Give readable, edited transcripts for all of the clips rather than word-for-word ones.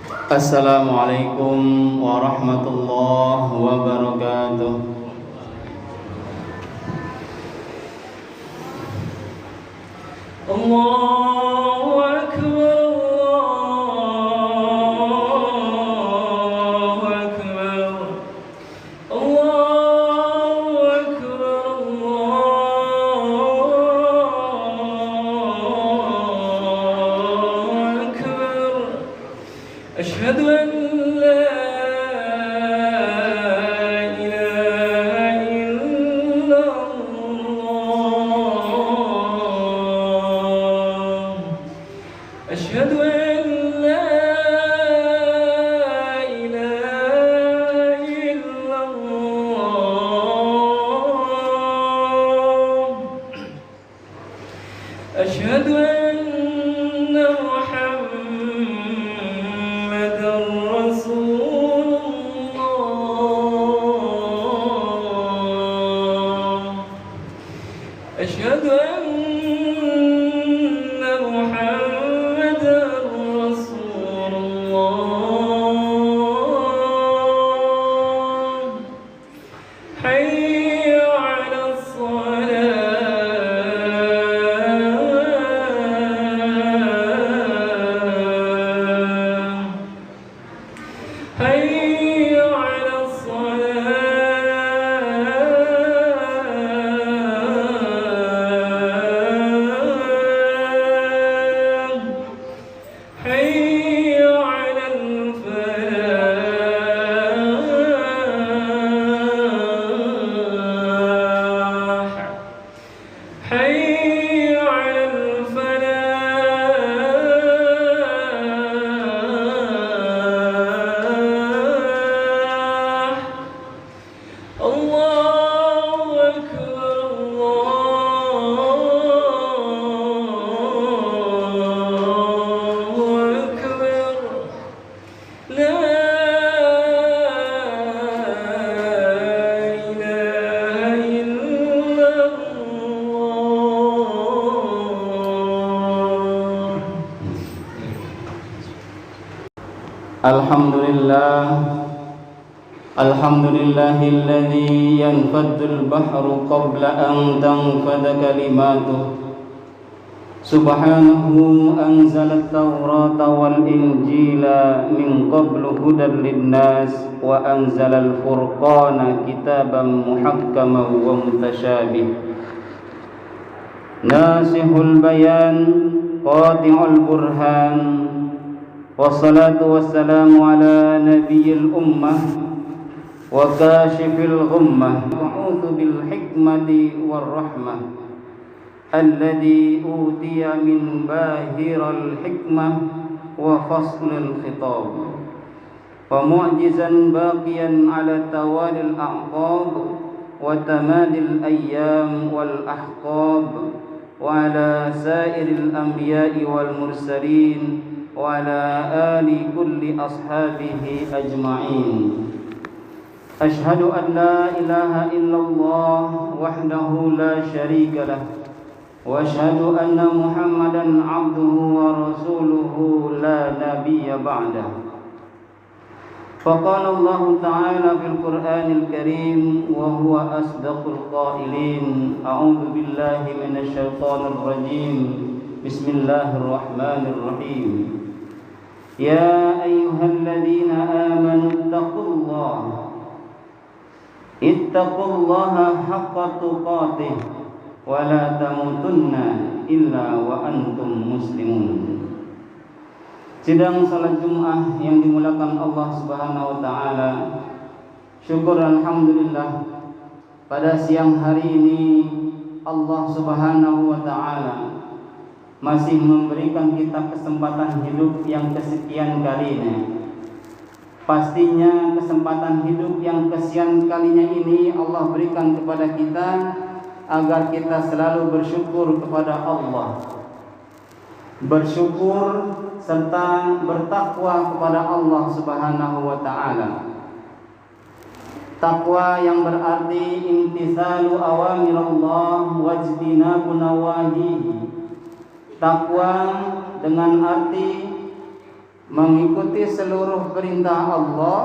Assalamualaikum warahmatullahi wabarakatuh. Allahu Akbar, Allahu Akbar, Allahu Akbar, Allahu Akbar. Asyhadu an la أشهد أن لا إله إلا الله أشهد أن محمدا رسول الله أشهد أن حي على الصلاة حي على الصلاة حي على الفلاح حي على الفلاح الله أكبر الله أكبر لا إله إلا الله. الحمد لله الذي ينفد البحر قبل أن تنفد كلماته سبحانه أنزل التوراة والإنجيل من قبل هدى للناس وأنزل الفرقان كتابا محكما ومتشابه ناسخ البيان قاطع البرهان والصلاة والسلام على نبي الأمة وكاشف الغمة وعوذ بالحكمة والرحمة الذي أوتي من باهر الحكمة وفصل الخطاب ومعجزا باقيا على توالي الأعقاب وتمادي الأيام والأحقاب وعلى سائر الأنبياء والمرسلين وعلى آل كل أصحابه أجمعين أشهد أن لا إله إلا الله وحده لا شريك له وأشهد أن محمدا عبده ورسوله لا نبي بعده فقال الله تعالى في القرآن الكريم وهو أصدق القائلين أعوذ بالله من الشيطان الرجيم بسم الله الرحمن الرحيم يا أيها الذين آمنوا اتقوا الله حق تقاته ولا تموتن إلا وأنتم مسلمون. Sidang salat Jumat yang dimuliakan Allah Subhanahu wa taala. Syukur alhamdulillah pada siang hari ini Allah Subhanahu wa taala masih memberikan kita kesempatan hidup yang kesekian kalinya. Pastinya kesempatan hidup yang kesekian kalinya ini Allah berikan kepada kita agar kita selalu bersyukur kepada Allah, bersyukur serta bertakwa kepada Allah Subhanahu wa taala. Takwa yang berarti imtithalu awamirallah wajtinabu nawahihi. Takwa dengan arti mengikuti seluruh perintah Allah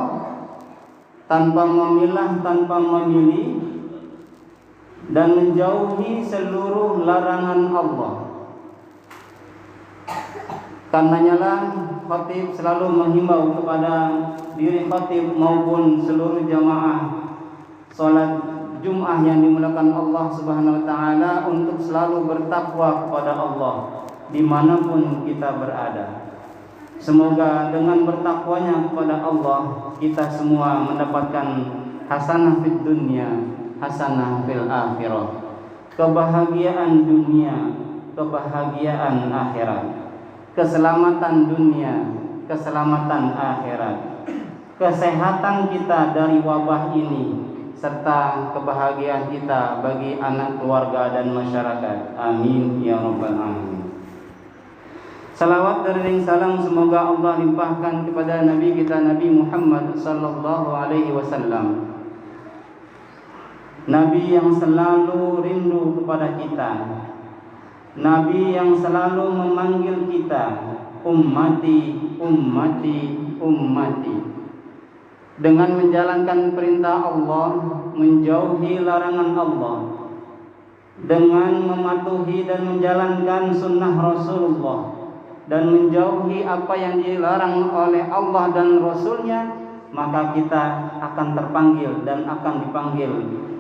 tanpa memilah, tanpa memilih, dan menjauhi seluruh larangan Allah. Karenanya lah khatib selalu menghimbau kepada diri khatib maupun seluruh jamaah salat Jum'ah yang dimuliakan Allah Subhanahu wa taala untuk selalu bertakwa kepada Allah dimanapun kita berada. Semoga dengan bertakwanya kepada Allah kita semua mendapatkan hasanah fid dunya, hasanah fil akhirah. Kebahagiaan dunia, kebahagiaan akhirat. Keselamatan dunia, keselamatan akhirat. Kesehatan kita dari wabah ini serta kebahagiaan kita bagi anak keluarga dan masyarakat. Amin ya rabbal alamin. Salawat dan salam semoga Allah limpahkan kepada Nabi kita Nabi Muhammad sallallahu alaihi wasallam. Nabi yang selalu rindu kepada kita. Nabi yang selalu memanggil kita ummati, ummati, ummati. Dengan menjalankan perintah Allah, menjauhi larangan Allah, dengan mematuhi dan menjalankan sunnah Rasulullah, dan menjauhi apa yang dilarang oleh Allah dan Rasulnya, maka kita akan terpanggil dan akan dipanggil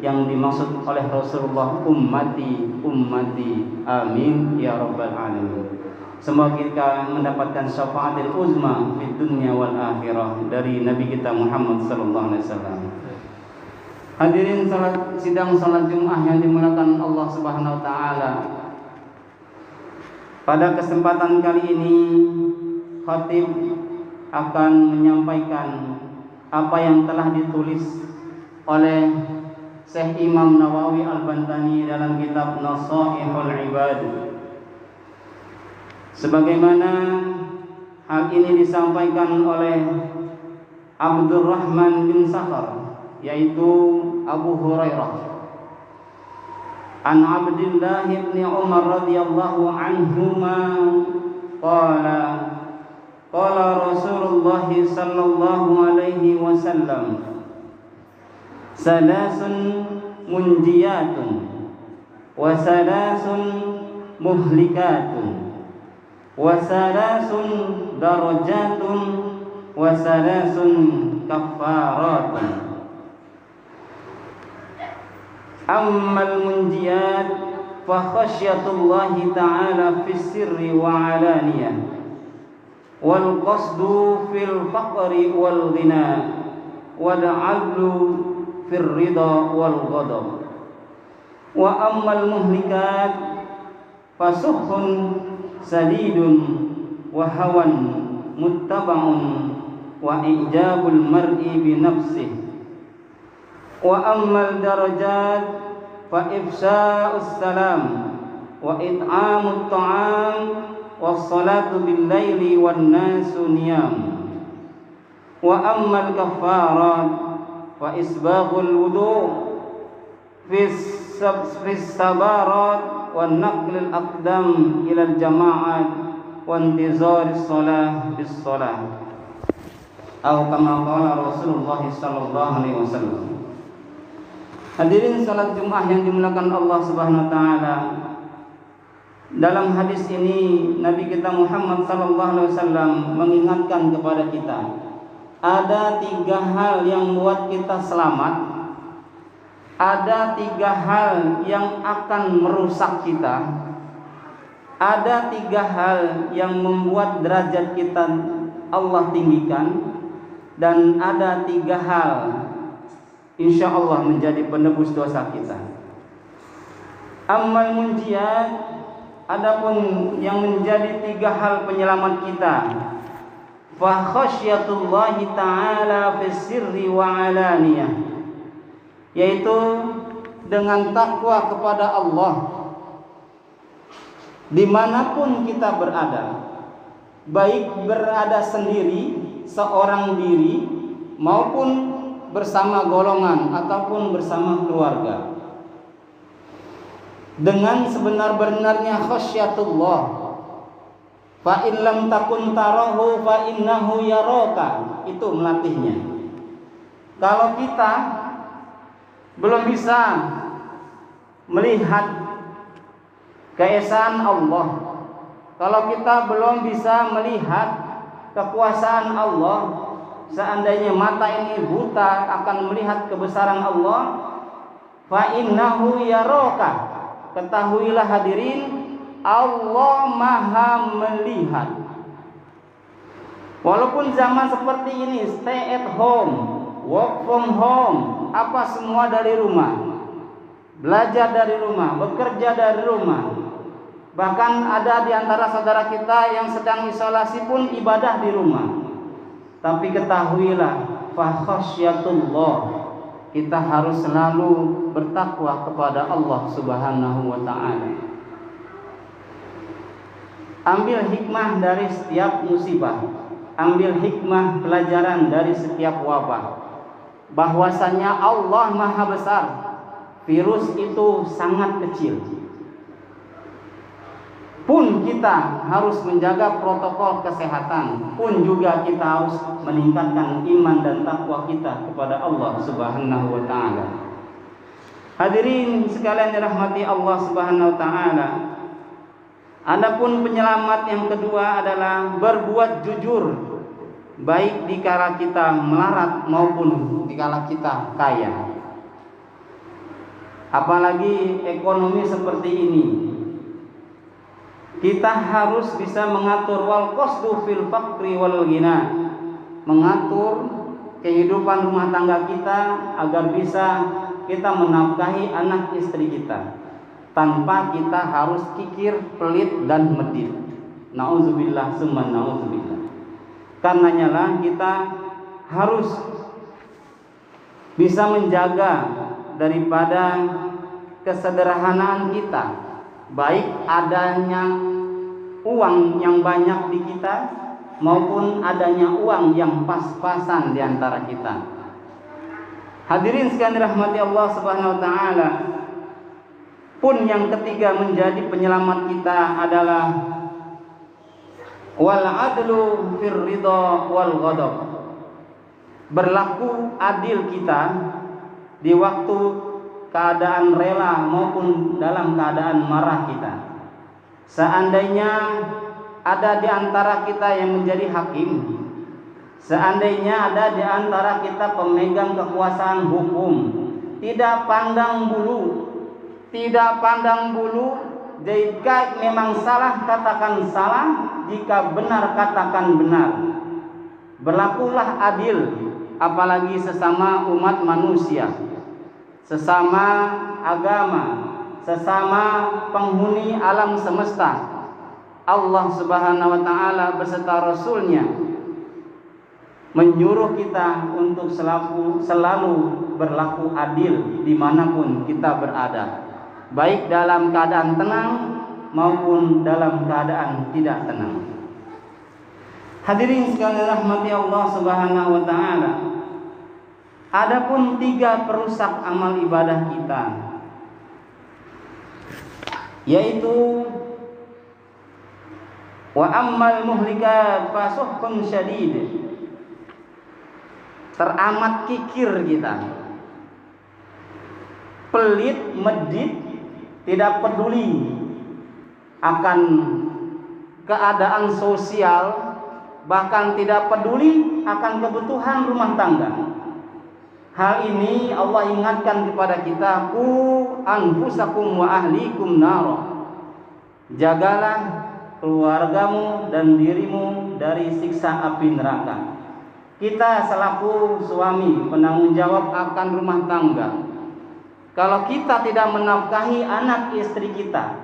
yang dimaksud oleh Rasulullah ummati, ummati. Amin ya rabbal alamin. Semoga kita mendapatkan syafaatul uzma di dunia wal akhirah dari Nabi kita Muhammad sallallahu alaihi wasallam. Hadirin sidang salat Jumat yang dimuliakan Allah Subhanahu wa taala. Pada kesempatan kali ini khatib akan menyampaikan apa yang telah ditulis oleh Syekh Imam Nawawi Al-Bantani dalam kitab Nasaihul Ibad. Sebagaimana hal ini disampaikan oleh Abdurrahman bin Sakhar, yaitu Abu Hurairah, an Abdullah bin Umar radhiyallahu anhuma qala qala Rasulullah sallallahu alaihi wasallam salasun munjiyatun wa salasun muhlikatun wa salasun darajatun wa salasun kaffaratun. Ammal munjiyat fa khasyatullahi ta'ala fis sirri wa alaniyah wal qasdu fil faqri wal ghina wal 'adlu fir ridha wal ghadab. Wa ammal muhlikat fasukhun sadidun wa hawan muttaba'un wa ijabul mar'i bi nafsihi. Wa ammal darajat fa ifsha'us salam wa it'amut ta'am was salatu bil laili wan nasu niyam. Wa ammal kaffarat fa isbaghul wudu' fi sabarat wa naqlil aqdam ila al jama'at wa intizaris salah bis salah. Atau kama qala Rasulullah sallallahu alaihi wasallam. Hadirin salat Jumat yang dimuliakan Allah Subhanahu wa taala. Dalam hadis ini Nabi kita Muhammad sallallahu alaihi wasallam mengingatkan kepada kita ada 3 hal yang membuat kita selamat. Ada 3 hal yang akan merusak kita. Ada 3 hal yang membuat derajat kita Allah tinggikan. Dan ada 3 hal insya Allah menjadi penebus dosa kita. Ammal munjiyat, adapun yang menjadi 3 hal penyelamat kita. Fa khasyatullahi ta'ala fis sirri wa alaniyah, yaitu dengan takwa kepada Allah dimanapun kita berada, baik berada sendiri, seorang diri, maupun bersama golongan ataupun bersama keluarga. Dengan sebenar-benarnya khasyatullah Fa in lam takun tarahu fa innahu yaraka. Itu melatihnya. Kalau kita belum bisa melihat keesaan Allah, kalau kita belum bisa melihat kekuasaan Allah, seandainya mata ini buta akan melihat kebesaran Allah, fa innahu yaraka. Ketahuilah hadirin, Allah Maha melihat. Walaupun zaman seperti ini, stay at home, work from home, apa semua dari rumah, belajar dari rumah, bekerja dari rumah. Bahkan ada di antara saudara kita yang sedang isolasi pun ibadah di rumah. Tapi ketahuilah, fa khasyatullah, kita harus selalu bertakwa kepada Allah Subhanahu wa ta'ala. Ambil hikmah dari setiap musibah, ambil hikmah pelajaran dari setiap wabah, bahwasanya Allah Maha Besar. Virus itu sangat kecil, pun kita harus menjaga protokol kesehatan, pun juga kita harus meningkatkan iman dan takwa kita kepada Allah Subhanahu wa ta'ala. Hadirin sekalian dirahmati Allah Subhanahu wa ta'ala, adapun penyelamat yang kedua adalah berbuat jujur, baik dikala kita melarat maupun dikala kita kaya. Apalagi ekonomi seperti ini, kita harus bisa mengatur wal qasdu fil faqri wal ghina, mengatur kehidupan rumah tangga kita agar bisa kita menafkahi anak istri kita tanpa kita harus kikir, pelit dan medit. Nauzubillah summa nauzubillah. Karenanya lah kita harus bisa menjaga daripada kesederhanaan kita, baik adanya uang yang banyak di kita maupun adanya uang yang pas-pasan di antara kita. Hadirin sekalian dirahmati Allah Subhanahu wa ta'ala, pun yang ketiga menjadi penyelamat kita adalah wal adlu fir ridha wal ghadab. Berlaku adil kita di waktu keadaan rela maupun dalam keadaan marah kita. Seandainya ada di antara kita yang menjadi hakim, seandainya ada di antara kita pemegang kekuasaan hukum, tidak pandang bulu, jika memang salah katakan salah, jika benar katakan benar. Berlakulah adil, apalagi sesama umat manusia, sesama agama, sesama penghuni alam semesta. Allah Subhanahu wa ta'ala beserta Rasulnya menyuruh kita untuk selalu berlaku adil dimanapun kita berada, baik dalam keadaan tenang maupun dalam keadaan tidak tenang. Hadirin sekalian rahmati Allah Subhanahu wa ta'ala, adapun 3 perusak amal ibadah kita, yaitu wa ammal muhlikat fasuhqun syadid, teramat kikir kita, pelit, medit, tidak peduli akan keadaan sosial, bahkan tidak peduli akan kebutuhan rumah tangga. Hal ini Allah ingatkan kepada kita, qu anfusakum wa ahlikum nar, jagalah keluargamu dan dirimu dari siksa api neraka. Kita selaku suami penanggung jawab akan rumah tangga, kalau kita tidak menafkahi anak istri kita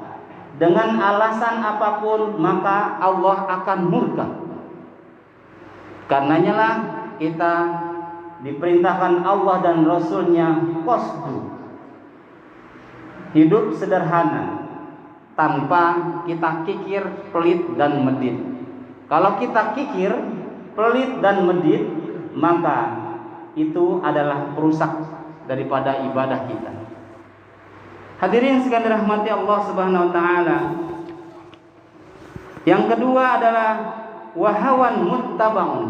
dengan alasan apapun, maka Allah akan murka. Karenanya lah kita diperintahkan Allah dan Rasulnya qasdu, hidup sederhana tanpa kita kikir, pelit dan medit. Kalau kita kikir, pelit dan medit, maka itu adalah perusak daripada ibadah kita. Hadirin sekalian dirahmati Allah Subhanahu wa ta'ala, Yang kedua adalah wahawan muttabaun,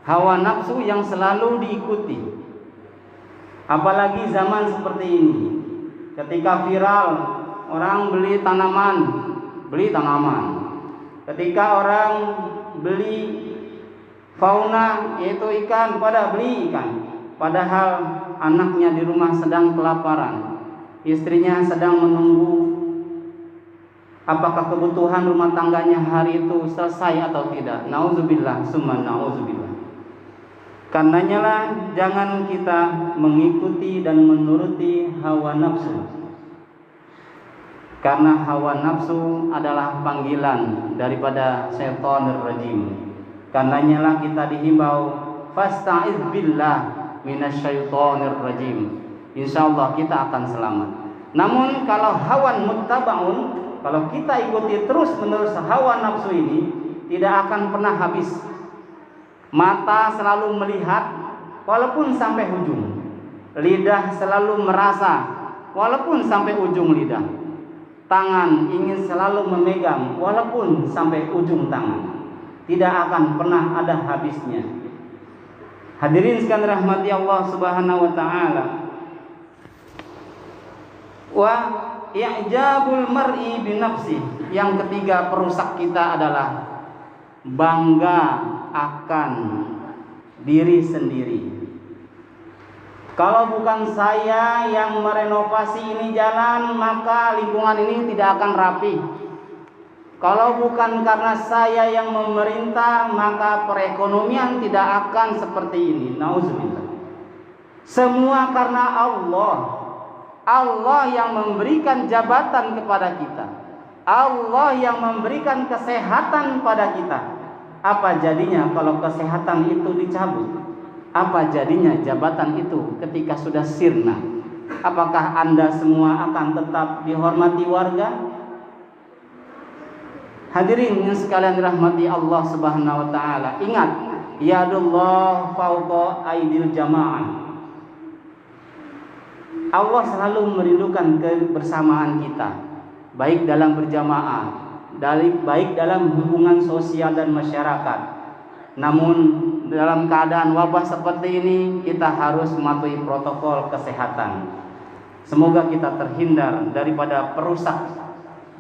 hawa nafsu yang selalu diikuti. Apalagi zaman seperti ini, ketika viral orang beli tanaman. Ketika orang beli fauna yaitu ikan, pada beli ikan. Padahal anaknya di rumah sedang kelaparan, istrinya sedang menunggu apakah kebutuhan rumah tangganya hari itu selesai atau tidak. Nauzubillah, summa nauzubillah. Karenanya lah jangan kita mengikuti dan menuruti hawa nafsu. Karena hawa nafsu adalah panggilan daripada syaitanir rajim. Karenanya lah kita dihimbau fasta'iz billah minasyaitonir rajim. Insyaallah kita akan selamat. Namun kalau hawan muttabaun, kalau kita ikuti terus-menerus hawa nafsu ini, tidak akan pernah habis. Mata selalu melihat walaupun sampai ujung. Lidah selalu merasa walaupun sampai ujung lidah. Tangan ingin selalu memegang walaupun sampai ujung tangan. Tidak akan pernah ada habisnya. Hadirin sekalian rahmati Allah Subhanahu wa taala. Wa i'jabul mar'i bi nafsi. Yang ketiga perusak kita adalah bangga akan diri sendiri. Kalau bukan saya yang merenovasi ini jalan, maka lingkungan ini tidak akan rapi. Kalau bukan karena saya yang memerintah, maka perekonomian tidak akan seperti ini. Nauzubillah. Semua karena Allah. Allah yang memberikan jabatan kepada kita. Allah yang memberikan kesehatan pada kita. Apa jadinya kalau kesehatan itu dicabut? Apa jadinya jabatan itu ketika sudah sirna? Apakah Anda semua akan tetap dihormati warga? Hadirin yang sekalian dirahmati Allah Subhanahu wa taala, ingat, yadullah fawqa aidil jamaah. Allah selalu merindukan kebersamaan kita, baik dalam berjamaah, baik dalam hubungan sosial dan masyarakat. Namun dalam keadaan wabah seperti ini, kita harus mematuhi protokol kesehatan. Semoga kita terhindar daripada perusak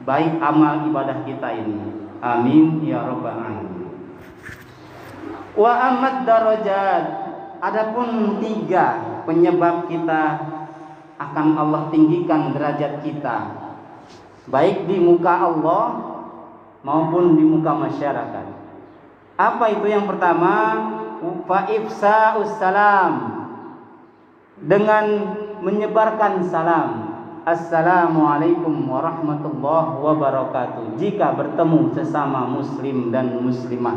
baik amal ibadah kita ini. Amin ya rabbal alamin. Wa amad darajat. Adapun 3 penyebab kita akan Allah tinggikan derajat kita, baik di muka Allah maupun di muka masyarakat. Apa itu? Yang pertama, fa ifsa'us salam, dengan menyebarkan salam. Assalamualaikum warahmatullahi wabarakatuh. Jika bertemu sesama muslim dan muslimah,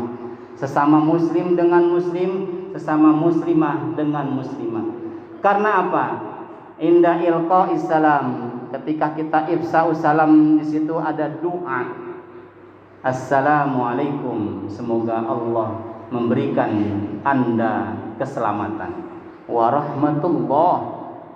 sesama muslim dengan muslim, sesama muslimah dengan muslimah. Karena apa? Inda ilqa'is salam, ketika kita ifsa'us salam, di situ ada doa. Assalamualaikum, semoga Allah memberikan Anda keselamatan. Warahmatullah,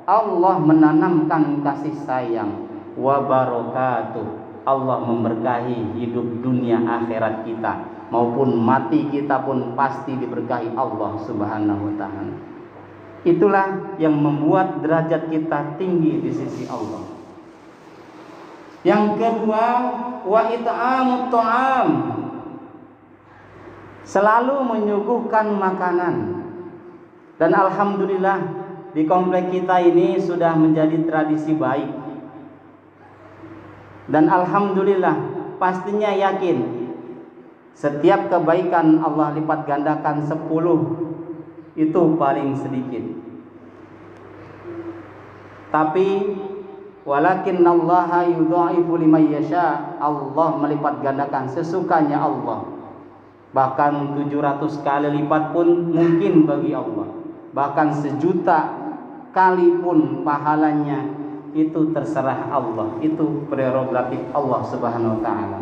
Allah menanamkan kasih sayang. Wabarakatuh, Allah memberkahi hidup dunia akhirat kita, maupun mati kita pun pasti diberkahi Allah Subhanahu wa ta'ala. Itulah yang membuat derajat kita tinggi di sisi Allah. Yang kedua, wa it'amut ta'am, selalu menyuguhkan makanan. Dan alhamdulillah di komplek kita ini sudah menjadi tradisi baik. Dan alhamdulillah pastinya yakin setiap kebaikan Allah lipat gandakan 10, itu paling sedikit. Tapi walakinnallaha yudha'ifu liman yasha, Allah melipat gandakan sesukanya Allah. Bahkan 700 kali lipat pun mungkin bagi Allah. Bahkan 1.000.000 kali pun pahalanya, itu terserah Allah. Itu prerogatif Allah Subhanahu wa taala.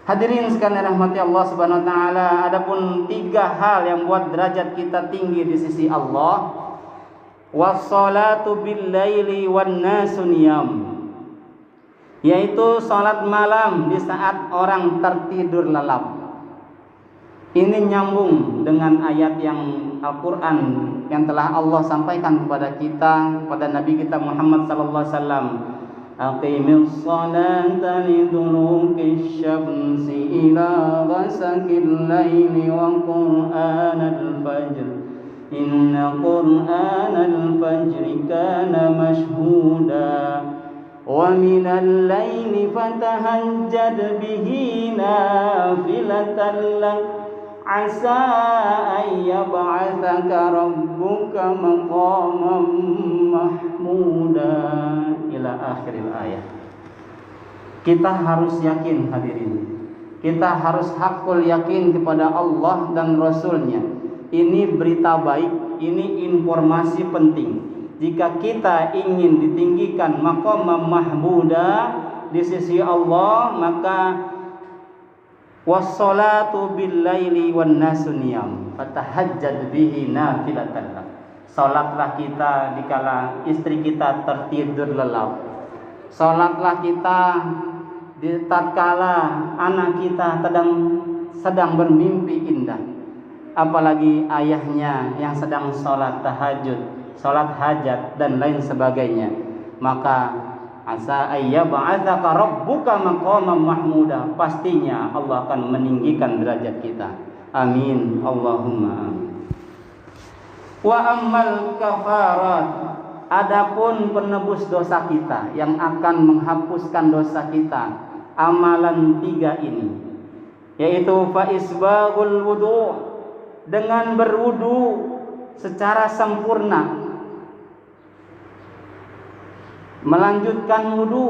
Hadirin sekalian rahmati Allah Subhanahu wa taala, adapun 3 hal yang buat derajat kita tinggi di sisi Allah. Wassalatu bil laili wan nasu niyam, yaitu salat malam di saat orang tertidur lelap. Ini nyambung dengan ayat yang Al-Quran yang telah Allah sampaikan kepada kita, kepada Nabi kita Muhammad sallallahu alaihi wasallam. Aqimis salata liduluki syamsi ila ghasaqil laili wa qur'anal fajr. Inna qur'anal fajri kana mashhuda. Wa minal laili fatahajjad bihi nafilatan lak. Asa an yab'atsaka rabbuka maqaman mahmuda ila akhiril ayat. Kita harus yakin hadirin. Kita harus hakul yakin kepada Allah dan Rasulnya. Ini berita baik, ini informasi penting. Jika kita ingin ditinggikan maqaman mahmuda di sisi Allah, maka wassalatu billaili wan nasu niyam fatahajjad bihi nafilatan lak. Salatlah kita dikala istri kita tertidur lelap. Salatlah kita di tatkala anak kita sedang bermimpi indah. Apalagi ayahnya yang sedang salat tahajud, salat hajat dan lain sebagainya. Maka asa ayyab'atsaka rabbuka maqaman mahmuda, pastinya Allah akan meninggikan derajat kita. Amin Allahumma amin. Wa ammal kafarat, adapun penebus dosa kita yang akan menghapuskan dosa kita, amalan 3 ini, yaitu fa isbaghul wudu, dengan berwudu secara sempurna, melanjutkan wudu,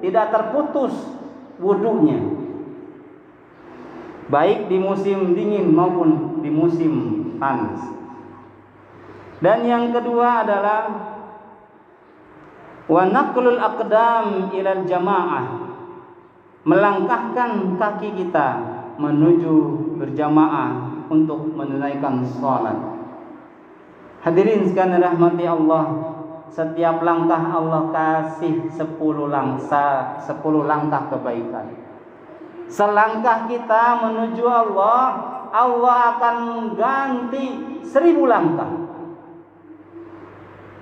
tidak terputus wudunya, baik di musim dingin maupun di musim panas. Dan yang kedua adalah wa naqlul aqdam ilal jamaah, melangkahkan kaki kita menuju berjamaah untuk menunaikan salat. Hadirin sekalian rahmati Allah, setiap langkah Allah kasih 10 langkah kebaikan. Selangkah kita menuju Allah, Allah akan ganti 1000 langkah.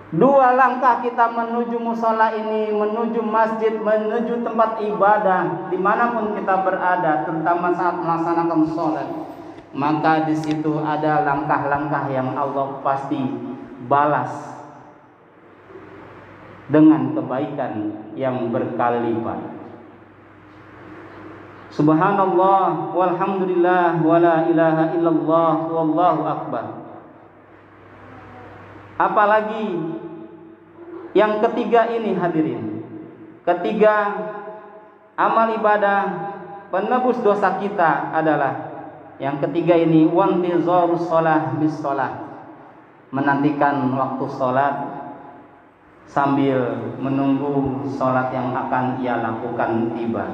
2 langkah kita menuju musola ini, menuju masjid, menuju tempat ibadah, dimanapun kita berada, terutama saat melaksanakan sholat, maka di situ ada langkah-langkah yang Allah pasti balas dengan kebaikan yang berkali lipat. Subhanallah walhamdulillah wala ilaha illallah wallahu akbar. Apalagi yang ketiga ini hadirin, ketiga amal ibadah penebus dosa kita adalah yang ketiga ini, wantizarus shalah bis shalah, menantikan waktu salat sambil menunggu salat yang akan ia lakukan tiba.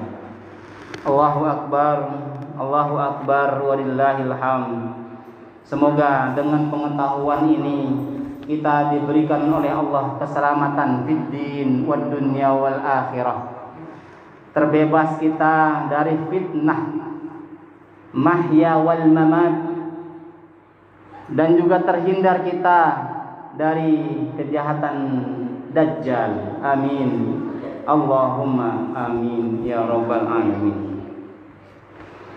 Allahu akbar, Allahu akbar walillahil hamd. Semoga dengan pengetahuan ini kita diberikan oleh Allah keselamatan fid din wad dunya wal akhirah. Terbebas kita dari fitnah mahya wal mamat, dan juga terhindar kita dari kejahatan dajjal. Amin Allahumma amin ya rabbal alamin.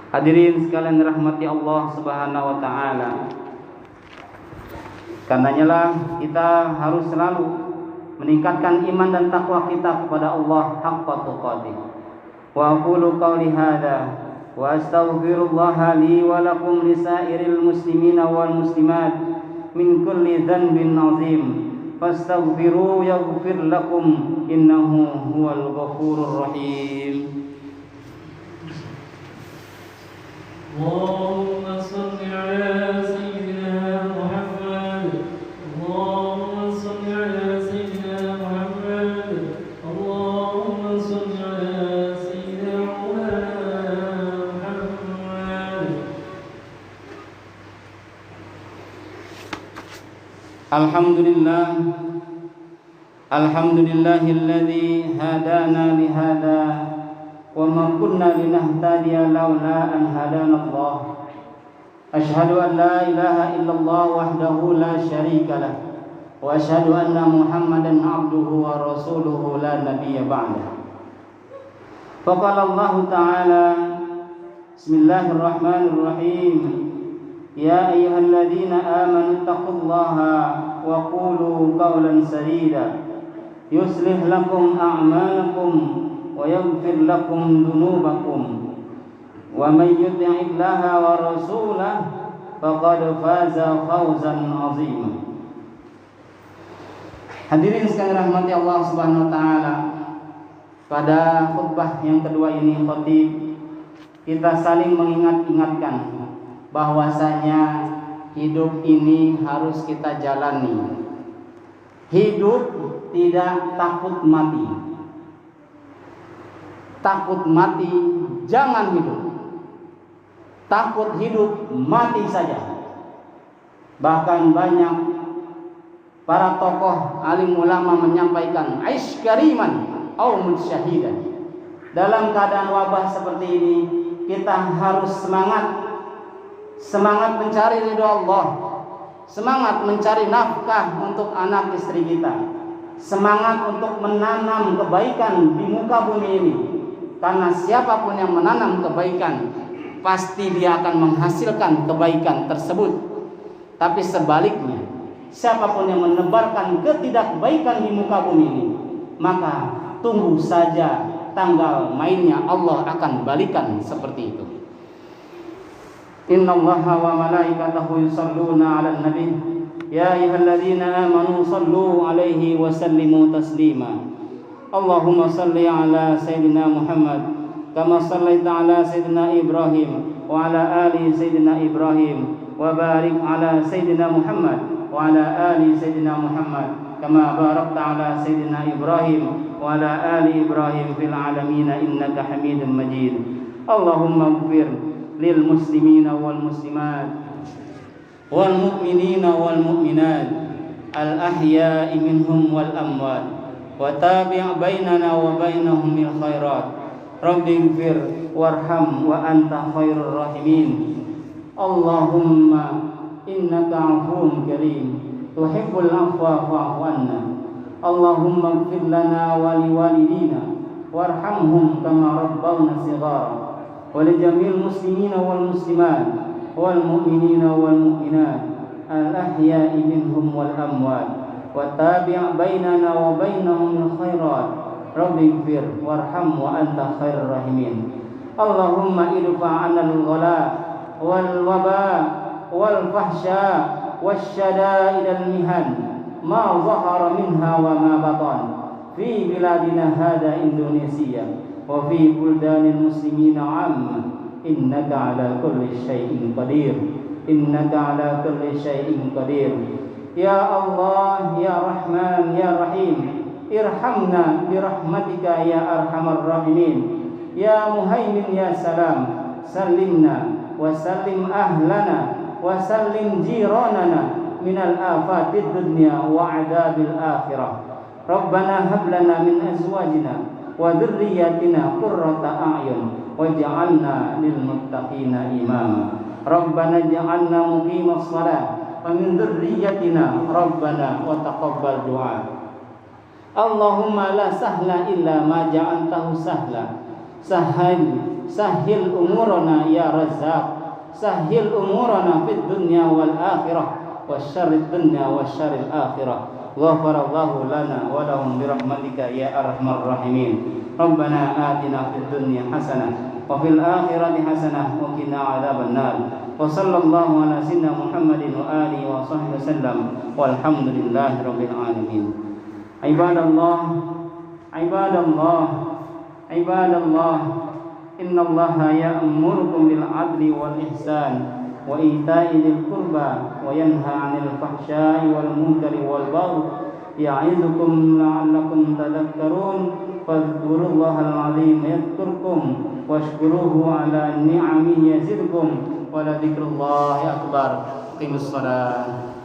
Hadirin sekalian rahmati Allah Subhanahu wa taala, karenanya lah kita harus selalu meningkatkan iman dan takwa kita kepada Allah haqqa tuqatih. Wa aqulu qawli hadza wa astaghfirullaha li wa lakum lisairil muslimina wal muslimat min kulli dhanbin azim fastaghfiru yaghfir lakum innahu huwal ghafurur rahim. Allahumma shalli ala sayyidina Muhammad. Allahumma shalli ala sayyidina Muhammad. Allahumma shalli ala sayyidina Muhammad. Alhamdulillah Alhamdulillahilladzi hadana lihada wa ma kunna linahtadiya laula an hadana Allah. Asyhadu an la ilaha illallah wahdahu la syarika lah wa asyhadu anna Muhammadan abduhu wa rasuluhu la nabiyya ba'dah. Faqala Allah Ta'ala Bismillahirrahmanirrahim. Ya ayyuhalladzina amanu taqullaha wa qulu qawlan sadida yuslih lakum a'malakum wa yaghfir lakum dhunubakum wa may yuti'illaha wa rasulahu faqad faza fawzan 'azima. Hadirin sekalian rahmati Allah Subhanahu wa taala. Pada khutbah yang kedua ini khatib kita saling mengingat-ingatkan bahwasanya hidup ini harus kita jalani. Hidup tidak takut mati. Takut mati jangan hidup. Takut hidup mati saja. Bahkan banyak para tokoh alim ulama menyampaikan aish kariman au mut syahidan. Dalam keadaan wabah seperti ini kita harus semangat mencari ridho Allah, semangat mencari nafkah untuk anak istri kita, semangat untuk menanam kebaikan di muka bumi ini. Karena siapapun yang menanam kebaikan pasti dia akan menghasilkan kebaikan tersebut. Tapi sebaliknya, siapapun yang menebarkan ketidakbaikan di muka bumi ini, maka tunggu saja tanggal mainnya Allah akan balikan seperti itu. Innallaha wa malaikatahu yusholluna 'alan nabi ya ayyuhalladzina amanu shallu 'alaihi wa sallimu taslima. Allahumma shalli 'ala sayyidina Muhammad kama shallaita 'ala sayyidina Ibrahim wa 'ala ali sayyidina Ibrahim wa barik 'ala sayyidina Muhammad wa 'ala ali sayyidina Muhammad kama barakta 'ala sayyidina Ibrahim wa 'ala ali Ibrahim fil 'alamin innaka Hamidum Majid. Allahumma ighfir lil muslimina wal muslimat wal mu'minina wal mu'minat al ahya'i minhum wal amwat wa tabi' bainana wa bainahum bil khairat. Rabbi ighfir warham wa anta khairur rahimin. Allahumma innaka 'afuwun karim tuhibbul 'afwa fa'fu 'anna. Allahumma ighfir lana wa liwalidina warhamhum kama rabbawna shighara wa li jami'il muslimina wal muslimat wal mu'minina wal mu'minat al ahya'i minhum wal amwat wa tabi' bainana wa bainahum bil khairat. Rabbi ighfir warham wa anta khairur rahimin. Allahumma idfa' 'anal ghala wal waba wal fahsya wasyada'id al mihan ma zahara minha wa ma batan fi biladina hada Indonesia wa fi buldanil muslimina 'amma innaka 'ala kulli syai'in qadir. Innaka 'ala kulli syai'in qadir. Ya Allah, ya Rahman, ya Rahim, irhamna bi rahmatika ya arhamar rahimin. Ya Muhaimin ya Salam, sallimna wa sallim ahlana wa sallim jiranana minal afatid dunya wa adabil akhirah. Rabbana hab lana min azwajina wa dhurriyyatina qurrata a'yun waj'alna lil muttaqina imama. Rabbana ij'alna muqimas shalah wa min dhurriyyatina rabbana wa taqabbal du'a. Allahumma la sahla illa ma ja'altahu sahla. Sahil umurana ya Razzaq. Sahil umurana fid dunya wal akhirah wasyarrid dunya wasyarril akhirah. Ghafarallahu lana wa lahum bi rahmatika ya arhamar rahimin. Rabbana atina fid dunya hasanah wa fil akhirati hasanah wa qina adzaban nar. Wa sallallahu ala sayyidina Muhammadin wa alihi wa sahbihi wasallam walhamdulillahi rabbil alamin. Ibadallah, ibadallah, ibadallah, innallaha ya'murukum bil adli wal ihsan wa ita'i dzil qurba wa yanha 'anil fahsya'i wal munkari wal baghi ya'idukum la'allakum tadhakkarun. Fadhkurullahal 'azim yadhkurkum washkuruhu 'ala ni'amihi yazidkum wa la dzikrullahi akbar. Qimus shalah.